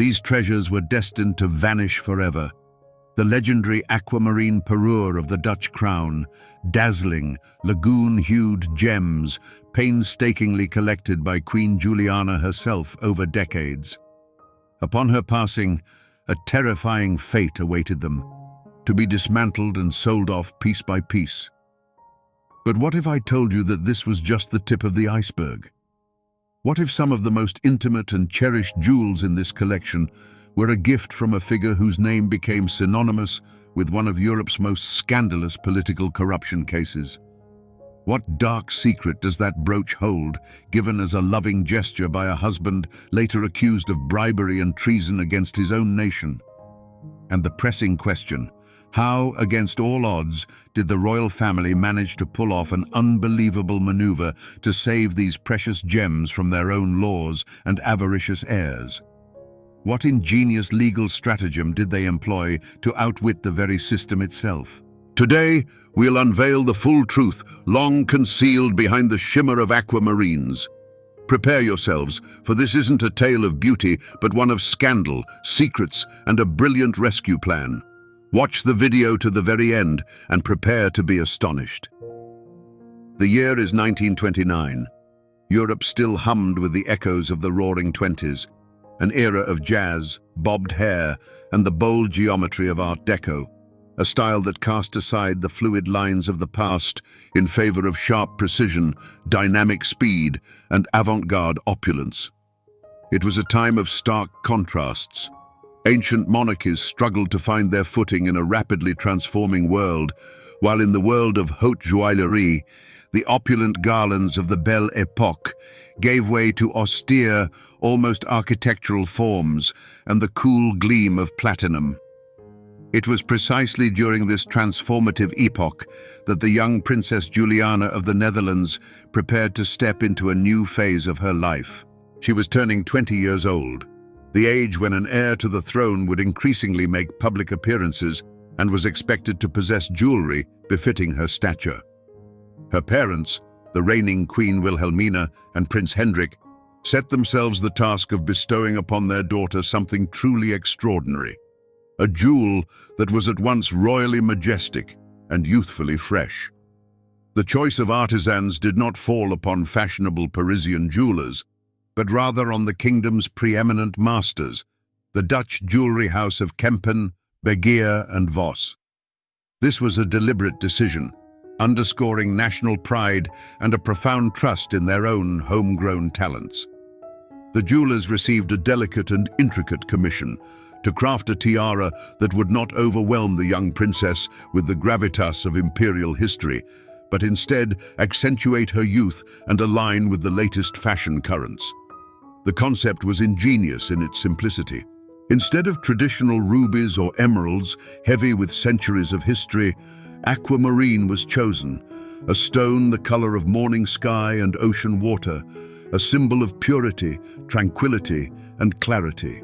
These treasures were destined to vanish forever. The legendary aquamarine parure of the Dutch crown, dazzling, lagoon-hued gems, painstakingly collected by Queen Juliana herself over decades. Upon her passing, a terrifying fate awaited them, to be dismantled and sold off piece by piece. But what if I told you that this was just the tip of the iceberg? What if some of the most intimate and cherished jewels in this collection were a gift from a figure whose name became synonymous with one of Europe's most scandalous political corruption cases? What dark secret does that brooch hold, given as a loving gesture by a husband later accused of bribery and treason against his own nation? And the pressing question, how, against all odds, did the royal family manage to pull off an unbelievable maneuver to save these precious gems from their own laws and avaricious heirs? What ingenious legal stratagem did they employ to outwit the very system itself? Today, we'll unveil the full truth, long concealed behind the shimmer of aquamarines. Prepare yourselves, for this isn't a tale of beauty, but one of scandal, secrets, and a brilliant rescue plan. Watch the video to the very end and prepare to be astonished. The year is 1929. Europe still hummed with the echoes of the Roaring Twenties, an era of jazz, bobbed hair, and the bold geometry of Art Deco, a style that cast aside the fluid lines of the past in favor of sharp precision, dynamic speed, and avant-garde opulence. It was a time of stark contrasts. Ancient monarchies struggled to find their footing in a rapidly transforming world, while in the world of haute joaillerie, the opulent garlands of the Belle Époque gave way to austere, almost architectural forms and the cool gleam of platinum. It was precisely during this transformative epoch that the young Princess Juliana of the Netherlands prepared to step into a new phase of her life. She was turning 20 years old, the age when an heir to the throne would increasingly make public appearances and was expected to possess jewelry befitting her stature. Her parents, the reigning Queen Wilhelmina and Prince Hendrik, set themselves the task of bestowing upon their daughter something truly extraordinary, a jewel that was at once royally majestic and youthfully fresh. The choice of artisans did not fall upon fashionable Parisian jewelers, but rather on the kingdom's preeminent masters, the Dutch jewelry house of Kempen, Begeer and Vos. This was a deliberate decision, underscoring national pride and a profound trust in their own homegrown talents. The jewelers received a delicate and intricate commission to craft a tiara that would not overwhelm the young princess with the gravitas of imperial history, but instead accentuate her youth and align with the latest fashion currents. The concept was ingenious in its simplicity. Instead of traditional rubies or emeralds, heavy with centuries of history, aquamarine was chosen, a stone the color of morning sky and ocean water, a symbol of purity, tranquility, and clarity.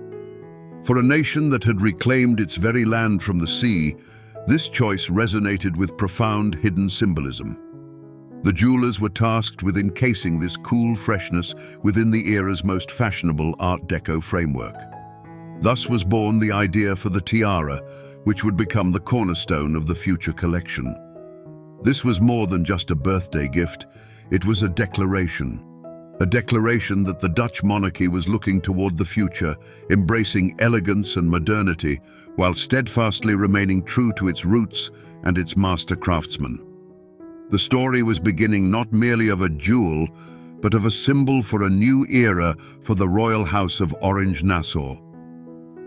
For a nation that had reclaimed its very land from the sea, this choice resonated with profound hidden symbolism. The jewelers were tasked with encasing this cool freshness within the era's most fashionable Art Deco framework. Thus was born the idea for the tiara, which would become the cornerstone of the future collection. This was more than just a birthday gift, it was a declaration that the Dutch monarchy was looking toward the future, embracing elegance and modernity, while steadfastly remaining true to its roots and its master craftsmen. The story was beginning not merely of a jewel, but of a symbol for a new era for the royal house of Orange-Nassau.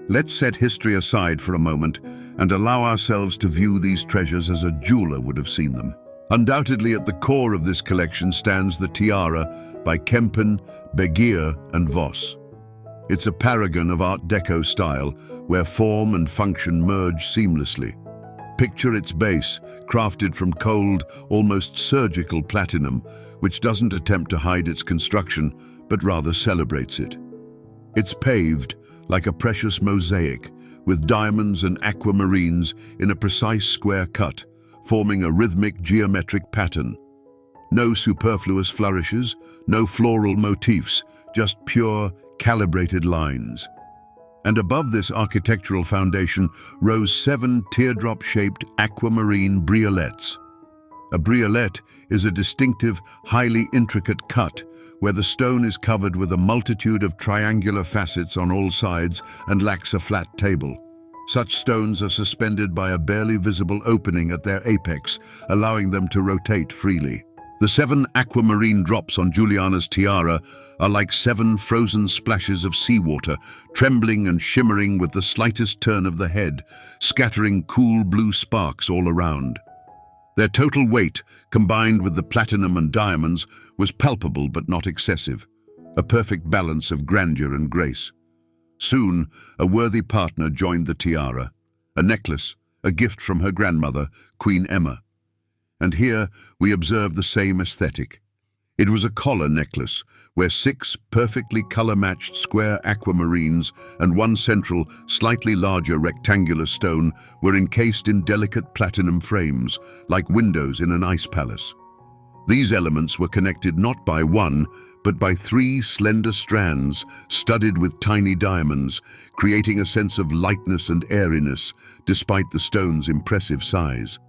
Let's set history aside for a moment and allow ourselves to view these treasures as a jeweler would have seen them. Undoubtedly at the core of this collection stands the tiara by Kempen, Begeer and Vos. It's a paragon of Art Deco style, where form and function merge seamlessly. Picture its base, crafted from cold, almost surgical platinum, which doesn't attempt to hide its construction, but rather celebrates it. It's paved like a precious mosaic, with diamonds and aquamarines in a precise square cut, forming a rhythmic geometric pattern. No superfluous flourishes, no floral motifs, just pure, calibrated lines. And above this architectural foundation rose 7 teardrop-shaped aquamarine briolets. A briolet is a distinctive, highly intricate cut where the stone is covered with a multitude of triangular facets on all sides and lacks a flat table. Such stones are suspended by a barely visible opening at their apex, allowing them to rotate freely. The 7 aquamarine drops on Juliana's tiara are like 7 frozen splashes of seawater, trembling and shimmering with the slightest turn of the head, scattering cool blue sparks all around. Their total weight, combined with the platinum and diamonds, was palpable but not excessive, a perfect balance of grandeur and grace. Soon, a worthy partner joined the tiara, a necklace, a gift from her grandmother, Queen Emma. And here we observe the same aesthetic. It was a collar necklace, where 6 perfectly color-matched square aquamarines and 1 central, slightly larger rectangular stone were encased in delicate platinum frames, like windows in an ice palace. These elements were connected not by 1, but by 3 slender strands studded with tiny diamonds, creating a sense of lightness and airiness despite the stone's impressive size.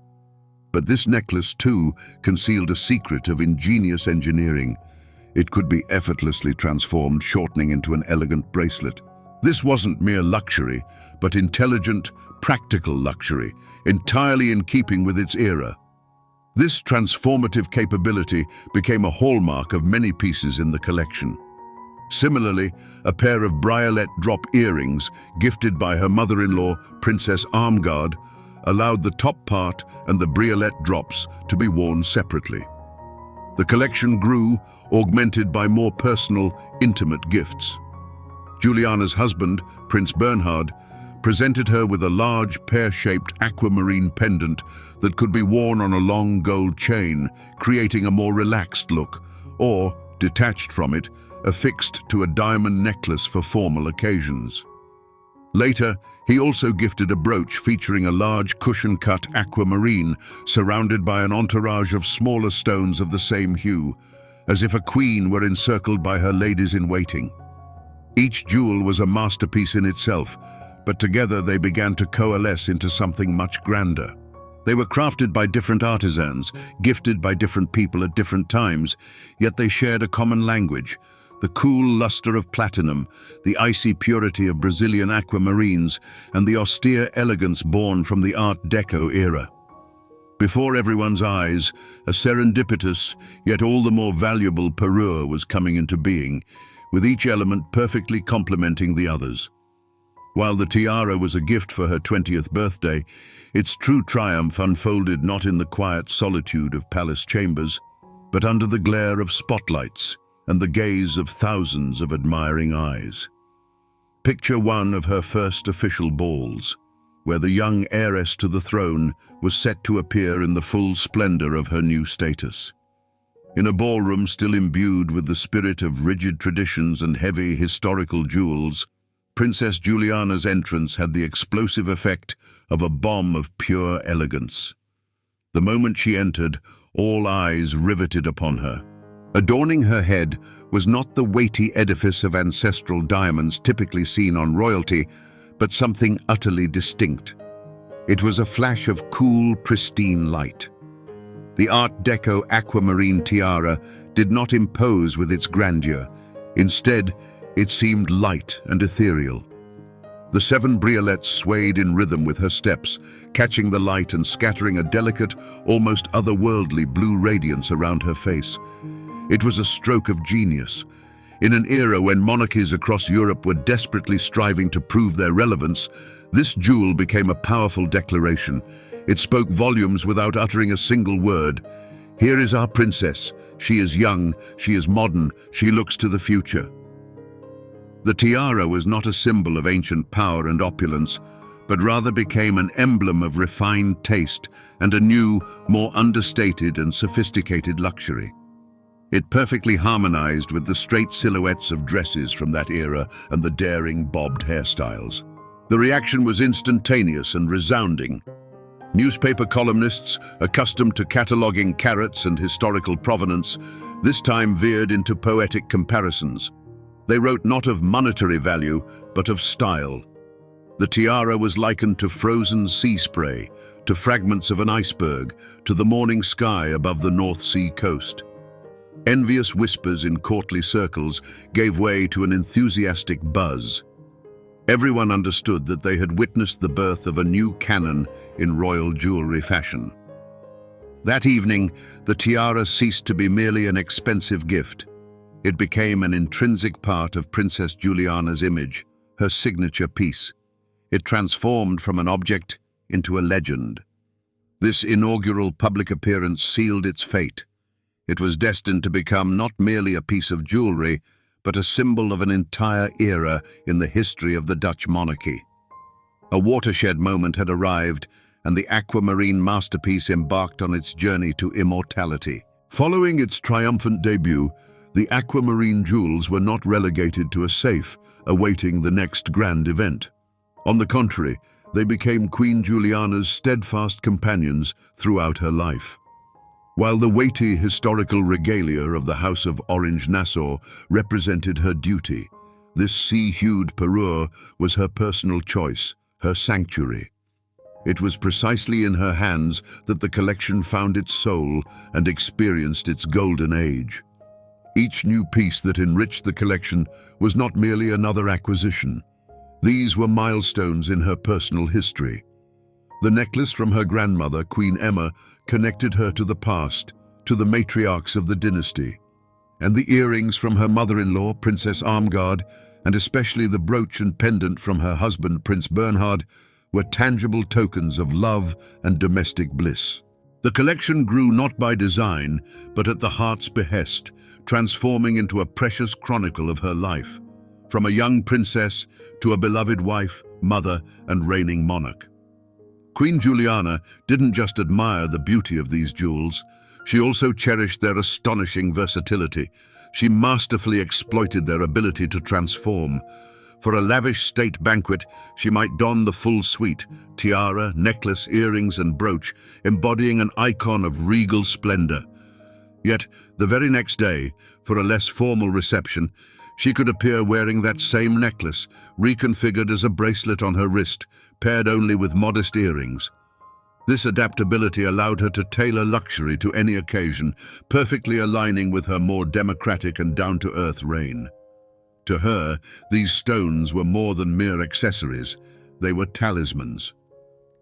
But this necklace, too, concealed a secret of ingenious engineering. It could be effortlessly transformed, shortening into an elegant bracelet. This wasn't mere luxury, but intelligent, practical luxury, entirely in keeping with its era. This transformative capability became a hallmark of many pieces in the collection. Similarly, a pair of briolet drop earrings, gifted by her mother-in-law, Princess Armgard, allowed the top part and the briolet drops to be worn separately. The collection grew, augmented by more personal, intimate gifts. Juliana's husband, Prince Bernhard, presented her with a large pear-shaped aquamarine pendant that could be worn on a long gold chain, creating a more relaxed look, or, detached from it, affixed to a diamond necklace for formal occasions. Later, he also gifted a brooch featuring a large cushion-cut aquamarine surrounded by an entourage of smaller stones of the same hue, as if a queen were encircled by her ladies-in-waiting. Each jewel was a masterpiece in itself, but together they began to coalesce into something much grander. They were crafted by different artisans, gifted by different people at different times, yet they shared a common language: the cool luster of platinum, the icy purity of Brazilian aquamarines, and the austere elegance born from the Art Deco era. Before everyone's eyes, a serendipitous, yet all the more valuable parure was coming into being, with each element perfectly complementing the others. While the tiara was a gift for her 20th birthday, its true triumph unfolded not in the quiet solitude of palace chambers, but under the glare of spotlights and the gaze of thousands of admiring eyes. Picture one of her first official balls, where the young heiress to the throne was set to appear in the full splendor of her new status. In a ballroom still imbued with the spirit of rigid traditions and heavy historical jewels, Princess Juliana's entrance had the explosive effect of a bomb of pure elegance. The moment she entered, all eyes riveted upon her. Adorning her head was not the weighty edifice of ancestral diamonds typically seen on royalty, but something utterly distinct. It was a flash of cool, pristine light. The Art Deco aquamarine tiara did not impose with its grandeur. Instead, it seemed light and ethereal. The 7 briolets swayed in rhythm with her steps, catching the light and scattering a delicate, almost otherworldly blue radiance around her face. It was a stroke of genius. In an era when monarchies across Europe were desperately striving to prove their relevance, this jewel became a powerful declaration. It spoke volumes without uttering a single word. Here is our princess. She is young, she is modern, she looks to the future. The tiara was not a symbol of ancient power and opulence, but rather became an emblem of refined taste and a new, more understated and sophisticated luxury. It perfectly harmonized with the straight silhouettes of dresses from that era and the daring bobbed hairstyles. The reaction was instantaneous and resounding. Newspaper columnists, accustomed to cataloging carats and historical provenance, this time veered into poetic comparisons. They wrote not of monetary value, but of style. The tiara was likened to frozen sea spray, to fragments of an iceberg, to the morning sky above the North Sea coast. Envious whispers in courtly circles gave way to an enthusiastic buzz. Everyone understood that they had witnessed the birth of a new canon in royal jewelry fashion. That evening, the tiara ceased to be merely an expensive gift. It became an intrinsic part of Princess Juliana's image, her signature piece. It transformed from an object into a legend. This inaugural public appearance sealed its fate. It was destined to become not merely a piece of jewelry, but a symbol of an entire era in the history of the Dutch monarchy. A watershed moment had arrived, and the aquamarine masterpiece embarked on its journey to immortality. Following its triumphant debut, the aquamarine jewels were not relegated to a safe, awaiting the next grand event. On the contrary, they became Queen Juliana's steadfast companions throughout her life. While the weighty historical regalia of the House of Orange-Nassau represented her duty, this sea-hued parure was her personal choice, her sanctuary. It was precisely in her hands that the collection found its soul and experienced its golden age. Each new piece that enriched the collection was not merely another acquisition. These were milestones in her personal history. The necklace from her grandmother, Queen Emma, connected her to the past, to the matriarchs of the dynasty. And the earrings from her mother-in-law, Princess Armgard, and especially the brooch and pendant from her husband, Prince Bernhard, were tangible tokens of love and domestic bliss. The collection grew not by design, but at the heart's behest, transforming into a precious chronicle of her life, from a young princess to a beloved wife, mother, and reigning monarch. Queen Juliana didn't just admire the beauty of these jewels, she also cherished their astonishing versatility. She masterfully exploited their ability to transform. For a lavish state banquet, she might don the full suite, tiara, necklace, earrings, and brooch, embodying an icon of regal splendor. Yet, the very next day, for a less formal reception, she could appear wearing that same necklace, reconfigured as a bracelet on her wrist, paired only with modest earrings. This adaptability allowed her to tailor luxury to any occasion, perfectly aligning with her more democratic and down-to-earth reign. To her, these stones were more than mere accessories, they were talismans.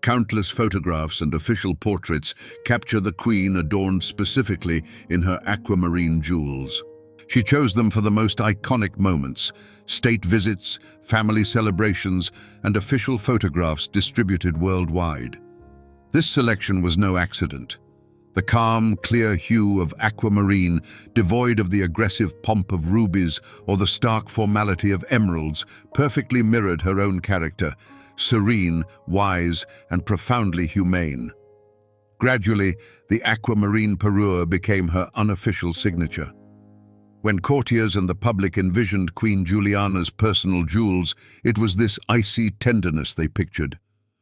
Countless photographs and official portraits capture the Queen adorned specifically in her aquamarine jewels. She chose them for the most iconic moments, state visits, family celebrations, and official photographs distributed worldwide. This selection was no accident. The calm, clear hue of aquamarine, devoid of the aggressive pomp of rubies or the stark formality of emeralds, perfectly mirrored her own character, serene, wise, and profoundly humane. Gradually, the aquamarine parure became her unofficial signature. When courtiers and the public envisioned Queen Juliana's personal jewels, it was this icy tenderness they pictured.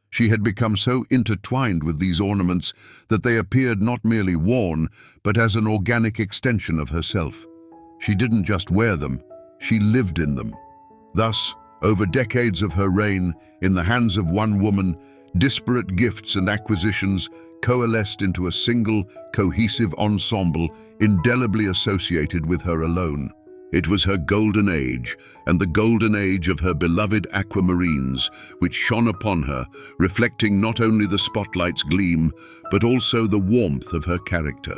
She had become so intertwined with these ornaments that they appeared not merely worn, but as an organic extension of herself. She didn't just wear them, she lived in them. Thus, over decades of her reign, in the hands of one woman, disparate gifts and acquisitions coalesced into a single, cohesive ensemble indelibly associated with her alone. It was her golden age, and the golden age of her beloved aquamarines, which shone upon her, reflecting not only the spotlight's gleam, but also the warmth of her character.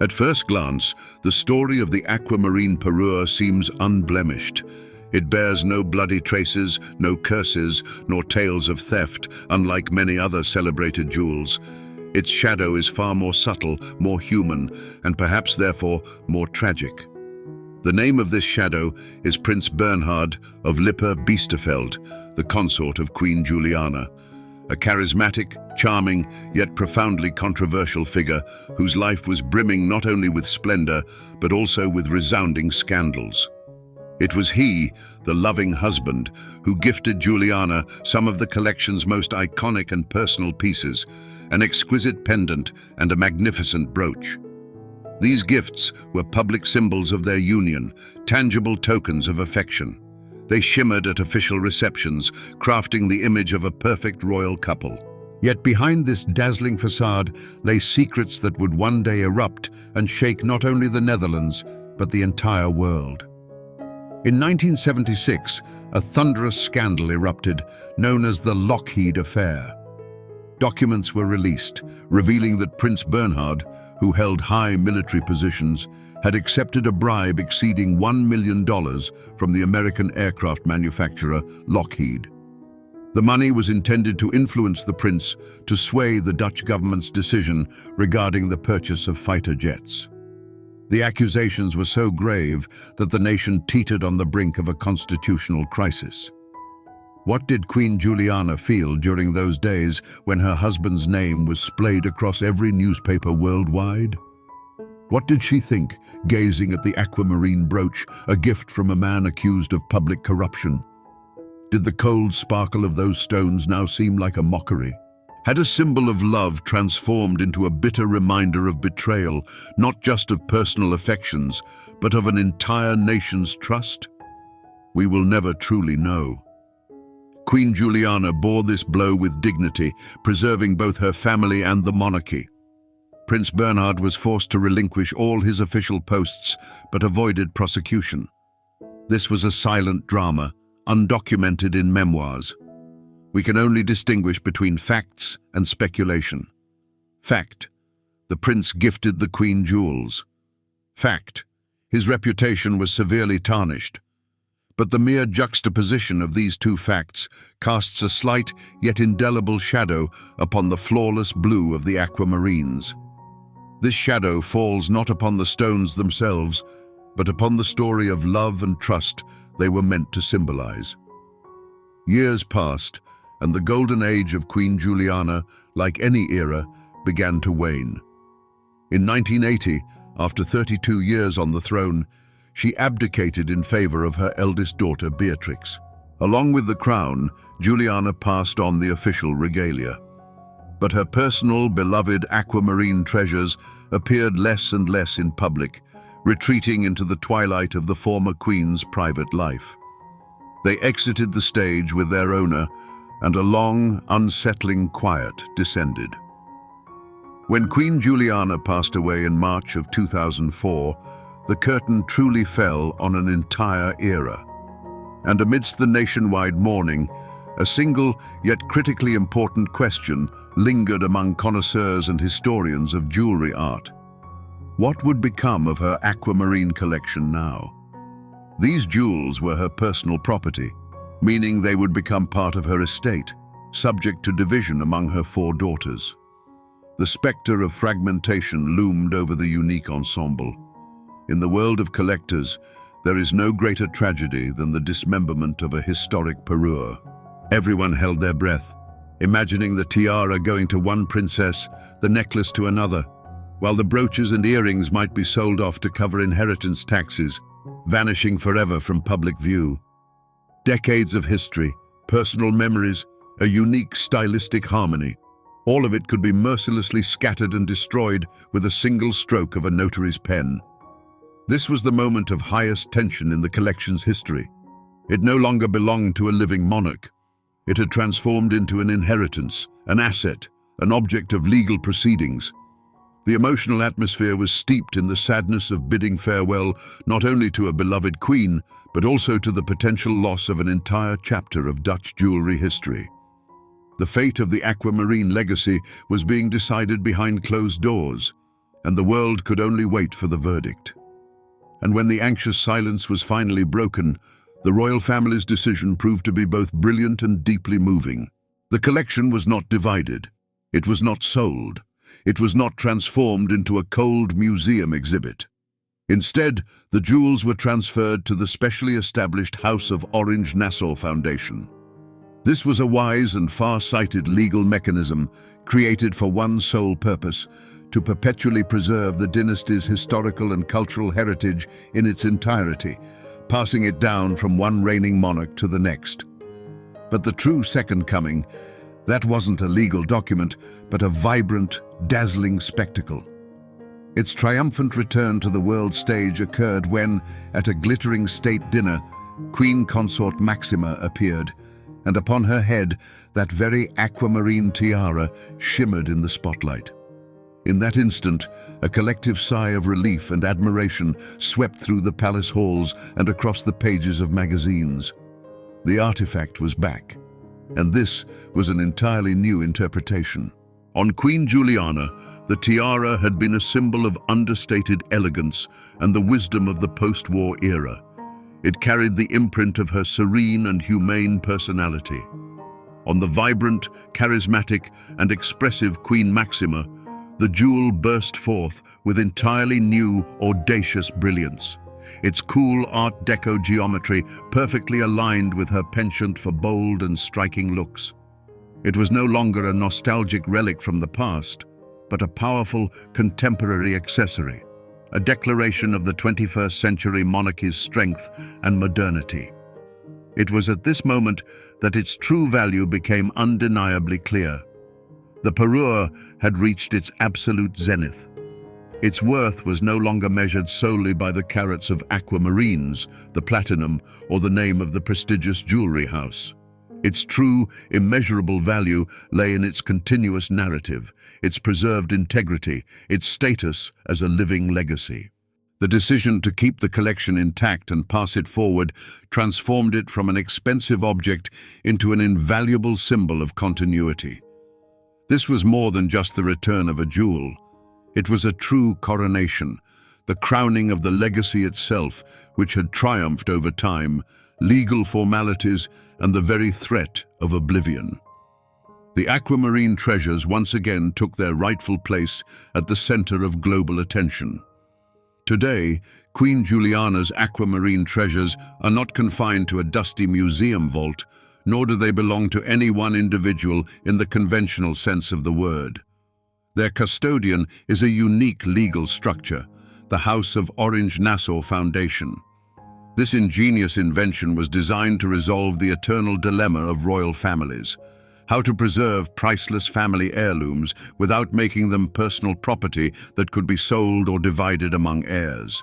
At first glance, the story of the aquamarine parure seems unblemished. It bears no bloody traces, no curses, nor tales of theft, unlike many other celebrated jewels. Its shadow is far more subtle, more human, and perhaps therefore more tragic. The name of this shadow is Prince Bernhard of Lippe-Biesterfeld, the consort of Queen Juliana, a charismatic, charming, yet profoundly controversial figure whose life was brimming not only with splendor, but also with resounding scandals. It was he, the loving husband, who gifted Juliana some of the collection's most iconic and personal pieces, an exquisite pendant and a magnificent brooch. These gifts were public symbols of their union, tangible tokens of affection. They shimmered at official receptions, crafting the image of a perfect royal couple. Yet behind this dazzling facade lay secrets that would one day erupt and shake not only the Netherlands, but the entire world. In 1976, a thunderous scandal erupted, known as the Lockheed Affair. Documents were released, revealing that Prince Bernhard, who held high military positions, had accepted a bribe exceeding $1 million from the American aircraft manufacturer Lockheed. The money was intended to influence the prince to sway the Dutch government's decision regarding the purchase of fighter jets. The accusations were so grave that the nation teetered on the brink of a constitutional crisis. What did Queen Juliana feel during those days when her husband's name was splayed across every newspaper worldwide? What did she think, gazing at the aquamarine brooch, a gift from a man accused of public corruption? Did the cold sparkle of those stones now seem like a mockery? Had a symbol of love transformed into a bitter reminder of betrayal, not just of personal affections, but of an entire nation's trust? We will never truly know. Queen Juliana bore this blow with dignity, preserving both her family and the monarchy. Prince Bernhard was forced to relinquish all his official posts, but avoided prosecution. This was a silent drama, undocumented in memoirs. We can only distinguish between facts and speculation. Fact: the prince gifted the queen jewels. Fact: his reputation was severely tarnished. But the mere juxtaposition of these two facts casts a slight yet indelible shadow upon the flawless blue of the aquamarines. This shadow falls not upon the stones themselves, but upon the story of love and trust they were meant to symbolize. Years passed, and the golden age of Queen Juliana, like any era, began to wane. In 1980, after 32 years on the throne, she abdicated in favor of her eldest daughter Beatrix. Along with the crown, Juliana passed on the official regalia. But her personal, beloved aquamarine treasures appeared less and less in public, retreating into the twilight of the former queen's private life. They exited the stage with their owner, and a long, unsettling quiet descended. When Queen Juliana passed away in March of 2004, the curtain truly fell on an entire era. And amidst the nationwide mourning, a single yet critically important question lingered among connoisseurs and historians of jewelry art. What would become of her aquamarine collection now? These jewels were her personal property, meaning they would become part of her estate, subject to division among her 4 daughters. The specter of fragmentation loomed over the unique ensemble. In the world of collectors, there is no greater tragedy than the dismemberment of a historic parure. Everyone held their breath, imagining the tiara going to one princess, the necklace to another, while the brooches and earrings might be sold off to cover inheritance taxes, vanishing forever from public view. Decades of history, personal memories, a unique stylistic harmony, all of it could be mercilessly scattered and destroyed with a single stroke of a notary's pen. This was the moment of highest tension in the collection's history. It no longer belonged to a living monarch. It had transformed into an inheritance, an asset, an object of legal proceedings. The emotional atmosphere was steeped in the sadness of bidding farewell not only to a beloved queen, but also to the potential loss of an entire chapter of Dutch jewelry history. The fate of the aquamarine legacy was being decided behind closed doors, and the world could only wait for the verdict. And when the anxious silence was finally broken, the royal family's decision proved to be both brilliant and deeply moving. The collection was not divided. It was not sold. It was not transformed into a cold museum exhibit. Instead, the jewels were transferred to the specially established House of Orange-Nassau Foundation. This was a wise and far-sighted legal mechanism created for one sole purpose: to perpetually preserve the dynasty's historical and cultural heritage in its entirety, passing it down from one reigning monarch to the next. But the true Second Coming, that wasn't a legal document, but a vibrant, dazzling spectacle. Its triumphant return to the world stage occurred when, at a glittering state dinner, Queen Consort Maxima appeared, and upon her head that very aquamarine tiara shimmered in the spotlight. In that instant, a collective sigh of relief and admiration swept through the palace halls and across the pages of magazines. The artifact was back, and this was an entirely new interpretation. On Queen Juliana, the tiara had been a symbol of understated elegance and the wisdom of the post-war era. It carried the imprint of her serene and humane personality. On the vibrant, charismatic, and expressive Queen Maxima, the jewel burst forth with entirely new, audacious brilliance. Its cool Art Deco geometry perfectly aligned with her penchant for bold and striking looks. It was no longer a nostalgic relic from the past, but a powerful, contemporary accessory, a declaration of the 21st century monarchy's strength and modernity. It was at this moment that its true value became undeniably clear. The parure had reached its absolute zenith. Its worth was no longer measured solely by the carats of aquamarines, the platinum, or the name of the prestigious jewelry house. Its true, immeasurable value lay in its continuous narrative, its preserved integrity, its status as a living legacy. The decision to keep the collection intact and pass it forward transformed it from an expensive object into an invaluable symbol of continuity. This was more than just the return of a jewel. It was a true coronation, the crowning of the legacy itself, which had triumphed over time, legal formalities, and the very threat of oblivion. The aquamarine treasures once again took their rightful place at the center of global attention. Today, Queen Juliana's aquamarine treasures are not confined to a dusty museum vault, nor do they belong to any one individual in the conventional sense of the word. Their custodian is a unique legal structure, the House of Orange-Nassau Foundation. This ingenious invention was designed to resolve the eternal dilemma of royal families: how to preserve priceless family heirlooms without making them personal property that could be sold or divided among heirs.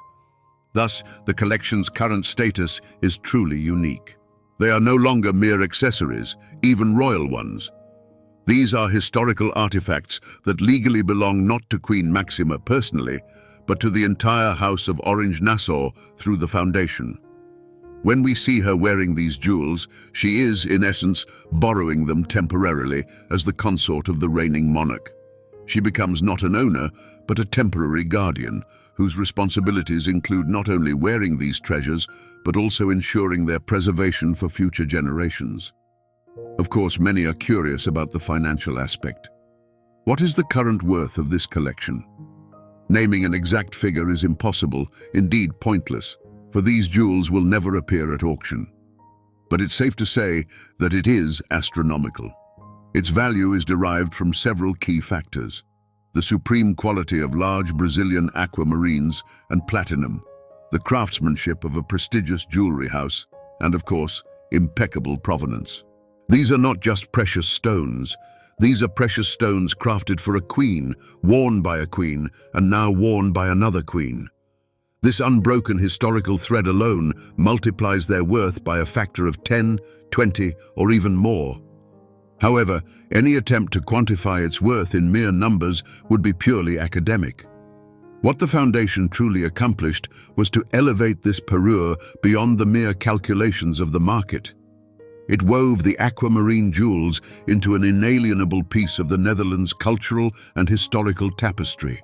Thus, the collection's current status is truly unique. They are no longer mere accessories, even royal ones. These are historical artifacts that legally belong not to Queen Maxima personally, but to the entire House of Orange-Nassau through the foundation. When we see her wearing these jewels, she is, in essence, borrowing them temporarily as the consort of the reigning monarch. She becomes not an owner, but a temporary guardian, whose responsibilities include not only wearing these treasures, but also ensuring their preservation for future generations. Of course, many are curious about the financial aspect. What is the current worth of this collection? Naming an exact figure is impossible, indeed pointless, for these jewels will never appear at auction. But it's safe to say that it is astronomical. Its value is derived from several key factors: the supreme quality of large Brazilian aquamarines and platinum, the craftsmanship of a prestigious jewelry house, and of course, impeccable provenance. These are not just precious stones. These are precious stones crafted for a queen, worn by a queen, and now worn by another queen. This unbroken historical thread alone multiplies their worth by a factor of 10, 20, or even more. However, any attempt to quantify its worth in mere numbers would be purely academic. What the Foundation truly accomplished was to elevate this parure beyond the mere calculations of the market. It wove the aquamarine jewels into an inalienable piece of the Netherlands' cultural and historical tapestry.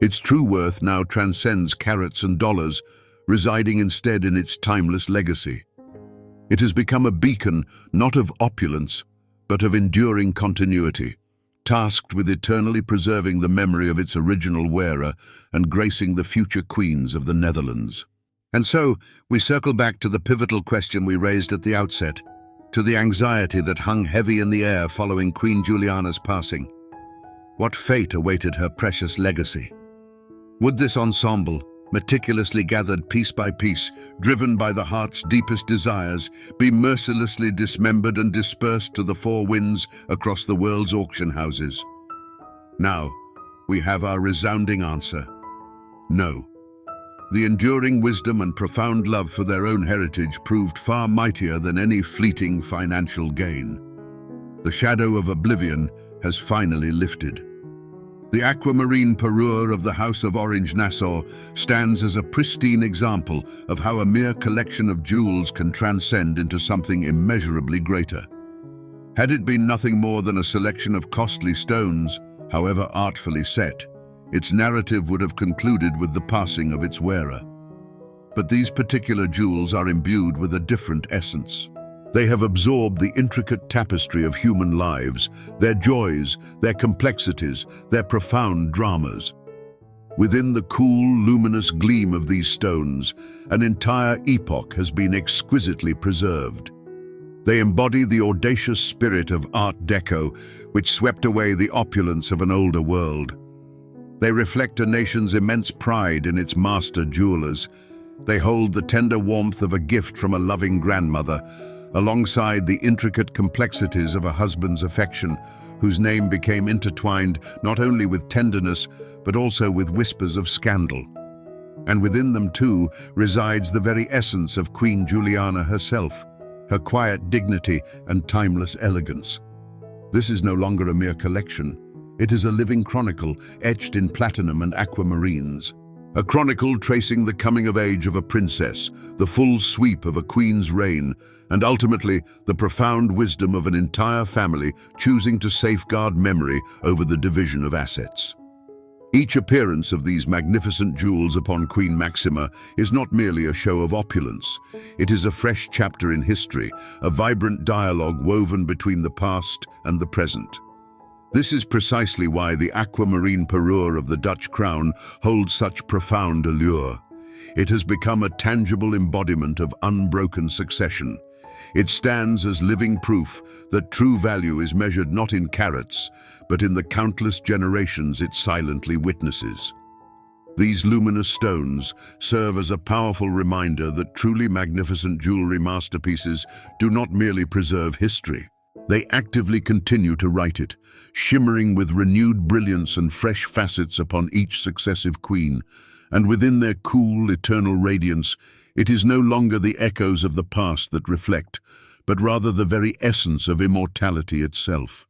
Its true worth now transcends carats and dollars, residing instead in its timeless legacy. It has become a beacon not of opulence, but of enduring continuity, tasked with eternally preserving the memory of its original wearer and gracing the future queens of the Netherlands. And so, we circle back to the pivotal question we raised at the outset, to the anxiety that hung heavy in the air following Queen Juliana's passing. What fate awaited her precious legacy? Would this ensemble, meticulously gathered piece by piece, driven by the heart's deepest desires, be mercilessly dismembered and dispersed to the four winds across the world's auction houses? Now, we have our resounding answer: no. The enduring wisdom and profound love for their own heritage proved far mightier than any fleeting financial gain. The shadow of oblivion has finally lifted. The aquamarine parure of the House of Orange-Nassau stands as a pristine example of how a mere collection of jewels can transcend into something immeasurably greater. Had it been nothing more than a selection of costly stones, however artfully set, its narrative would have concluded with the passing of its wearer. But these particular jewels are imbued with a different essence. They have absorbed the intricate tapestry of human lives, their joys, their complexities, their profound dramas. Within the cool, luminous gleam of these stones, an entire epoch has been exquisitely preserved. They embody the audacious spirit of Art Deco, which swept away the opulence of an older world. They reflect a nation's immense pride in its master jewelers. They hold the tender warmth of a gift from a loving grandmother, alongside the intricate complexities of a husband's affection, whose name became intertwined not only with tenderness, but also with whispers of scandal. And within them, too, resides the very essence of Queen Juliana herself, her quiet dignity and timeless elegance. This is no longer a mere collection. It is a living chronicle, etched in platinum and aquamarines. A chronicle tracing the coming of age of a princess, the full sweep of a queen's reign, and ultimately the profound wisdom of an entire family choosing to safeguard memory over the division of assets. Each appearance of these magnificent jewels upon Queen Maxima is not merely a show of opulence. It is a fresh chapter in history, a vibrant dialogue woven between the past and the present. This is precisely why the aquamarine parure of the Dutch crown holds such profound allure. It has become a tangible embodiment of unbroken succession. It stands as living proof that true value is measured not in carats, but in the countless generations it silently witnesses. These luminous stones serve as a powerful reminder that truly magnificent jewelry masterpieces do not merely preserve history. They actively continue to write it, shimmering with renewed brilliance and fresh facets upon each successive queen. And within their cool, eternal radiance, it is no longer the echoes of the past that reflect, but rather the very essence of immortality itself.